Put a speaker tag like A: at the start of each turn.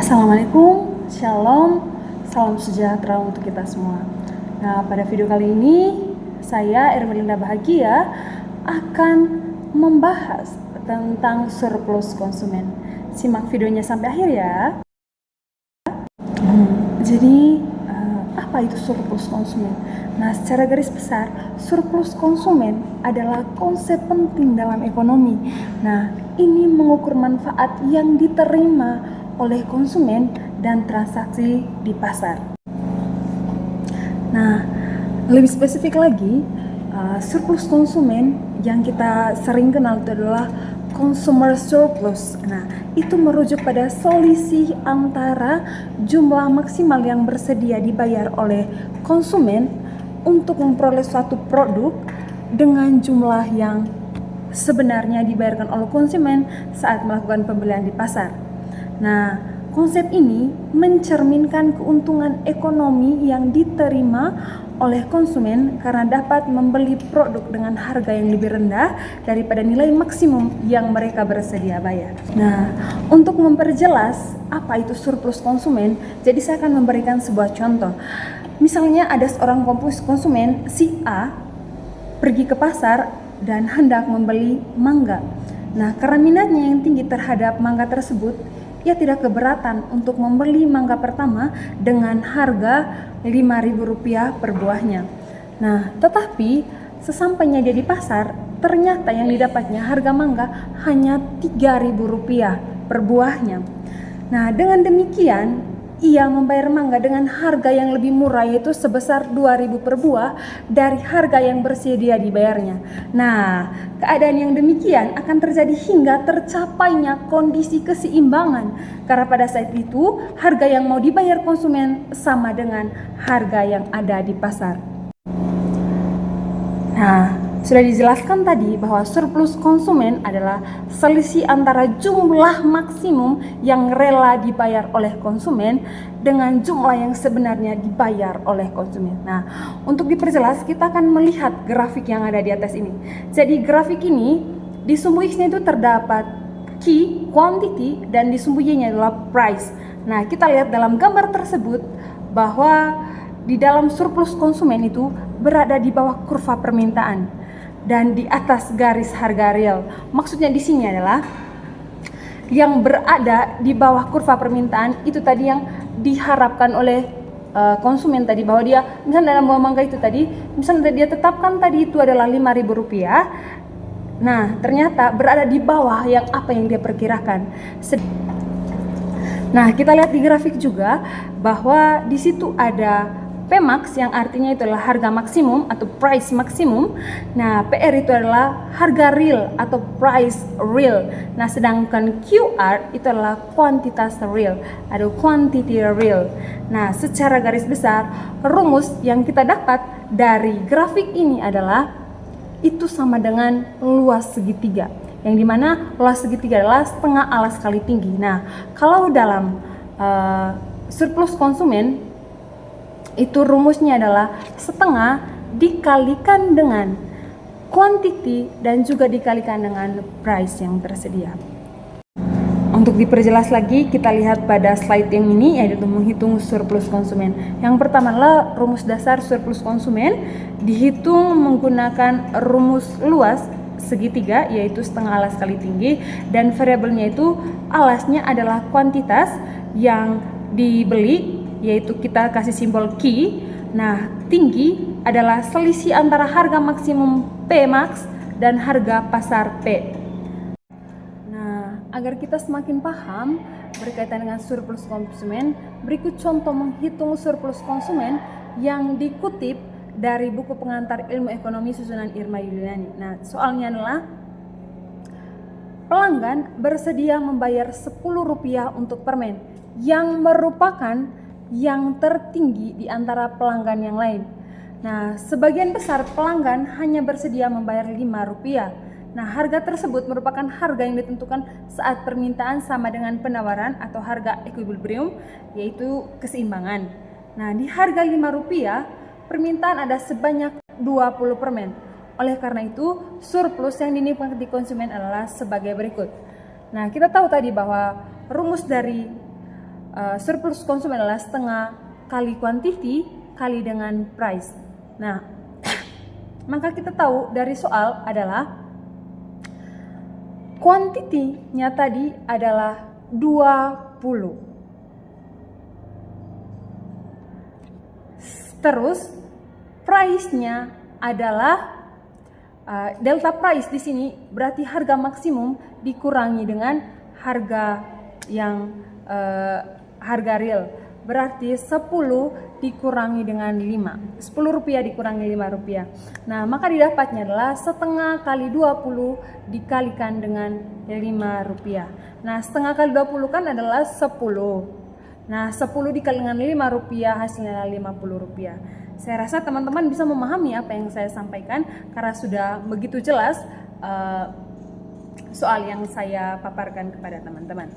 A: Assalamualaikum, Shalom, salam sejahtera untuk kita semua. Nah, pada video kali ini saya Ermelinda Bahagia akan membahas tentang surplus konsumen. Simak videonya sampai akhir ya. Jadi, apa itu surplus konsumen? Nah, secara garis besar, surplus konsumen adalah konsep penting dalam ekonomi. Nah, ini mengukur manfaat yang diterima oleh konsumen dan transaksi di pasar. Nah, lebih spesifik lagi, surplus konsumen yang kita sering kenal itu adalah consumer surplus. Nah, itu merujuk pada selisih antara jumlah maksimal yang bersedia dibayar oleh konsumen untuk memperoleh suatu produk dengan jumlah yang sebenarnya dibayarkan oleh konsumen saat melakukan pembelian di pasar. Nah, konsep ini mencerminkan keuntungan ekonomi yang diterima oleh konsumen karena dapat membeli produk dengan harga yang lebih rendah daripada nilai maksimum yang mereka bersedia bayar. Nah, untuk memperjelas apa itu surplus konsumen, jadi saya akan memberikan sebuah contoh. Misalnya ada seorang konsumen si A pergi ke pasar dan hendak membeli mangga. Nah, karena minatnya yang tinggi terhadap mangga tersebut, ia tidak keberatan untuk membeli mangga pertama dengan harga Rp5.000 per buahnya. Nah, tetapi sesampainya dia di pasar, ternyata yang didapatnya harga mangga hanya Rp3.000 per buahnya. Nah, dengan demikian ia membayar mangga dengan harga yang lebih murah, yaitu sebesar Rp2.000 per buah dari harga yang bersedia dibayarnya. Nah, keadaan yang demikian akan terjadi hingga tercapainya kondisi keseimbangan, karena pada saat itu harga yang mau dibayar konsumen sama dengan harga yang ada di pasar. Nah, sudah dijelaskan tadi bahwa surplus konsumen adalah selisih antara jumlah maksimum yang rela dibayar oleh konsumen dengan jumlah yang sebenarnya dibayar oleh konsumen. Nah, untuk diperjelas kita akan melihat grafik yang ada di atas ini. Jadi grafik ini di sumbu X-nya itu terdapat key, quantity, dan di sumbu Y-nya adalah price. Nah, kita lihat dalam gambar tersebut bahwa di dalam surplus konsumen itu berada di bawah kurva permintaan dan di atas garis harga real. Maksudnya di sini adalah yang berada di bawah kurva permintaan itu tadi yang diharapkan oleh konsumen tadi, bahwa dia misalnya dalam buah mangga itu tadi, misalnya dia tetapkan tadi itu adalah Rp5.000. Nah, ternyata berada di bawah yang apa yang dia perkirakan. Nah, kita lihat di grafik juga bahwa di situ ada Pmax yang artinya itu adalah harga maksimum atau price maksimum. Nah, PR itu adalah harga real atau price real. Nah, sedangkan QR itu adalah kuantitas real atau quantity real. Nah, secara garis besar rumus yang kita dapat dari grafik ini adalah itu sama dengan luas segitiga, yang dimana luas segitiga adalah setengah alas kali tinggi. Nah, kalau dalam surplus konsumen itu rumusnya adalah setengah dikalikan dengan quantity dan juga dikalikan dengan price yang tersedia. Untuk diperjelas lagi, kita lihat pada slide yang ini, yaitu menghitung surplus konsumen. Yang pertama adalah rumus dasar surplus konsumen, dihitung menggunakan rumus luas segitiga, yaitu setengah alas kali tinggi, dan variabelnya itu alasnya adalah kuantitas yang dibeli, yaitu kita kasih simbol Q. Nah, tinggi adalah selisih antara harga maksimum Pmax dan harga pasar P. Nah, agar kita semakin paham berkaitan dengan surplus konsumen, berikut contoh menghitung surplus konsumen yang dikutip dari buku pengantar ilmu ekonomi susunan Irma Yuliani. Nah, soalnya adalah pelanggan bersedia membayar Rp10 untuk permen, yang merupakan yang tertinggi di antara pelanggan yang lain. Nah, sebagian besar pelanggan hanya bersedia membayar Rp5. Nah, harga tersebut merupakan harga yang ditentukan saat permintaan sama dengan penawaran atau harga equilibrium, yaitu keseimbangan. Nah, di harga Rp5, permintaan ada sebanyak 20 permen. Oleh karena itu, surplus yang dinikmati konsumen adalah sebagai berikut. Nah, kita tahu tadi bahwa rumus dari surplus konsumen adalah setengah kali quantity kali dengan price. Nah, maka kita tahu dari soal adalah quantity-nya tadi adalah 20. Terus price-nya adalah delta price di sini berarti harga maksimum dikurangi dengan harga yang harga real. Berarti 10 dikurangi dengan 5. 10 rupiah dikurangi 5 rupiah. Nah, maka didapatnya adalah setengah kali 20 dikalikan dengan 5 rupiah. Nah, setengah kali 20 kan adalah 10. Nah, 10 dikali dengan 5 rupiah hasilnya 50 rupiah. Saya rasa teman-teman bisa memahami apa yang saya sampaikan karena sudah begitu jelas soal yang saya paparkan kepada teman-teman.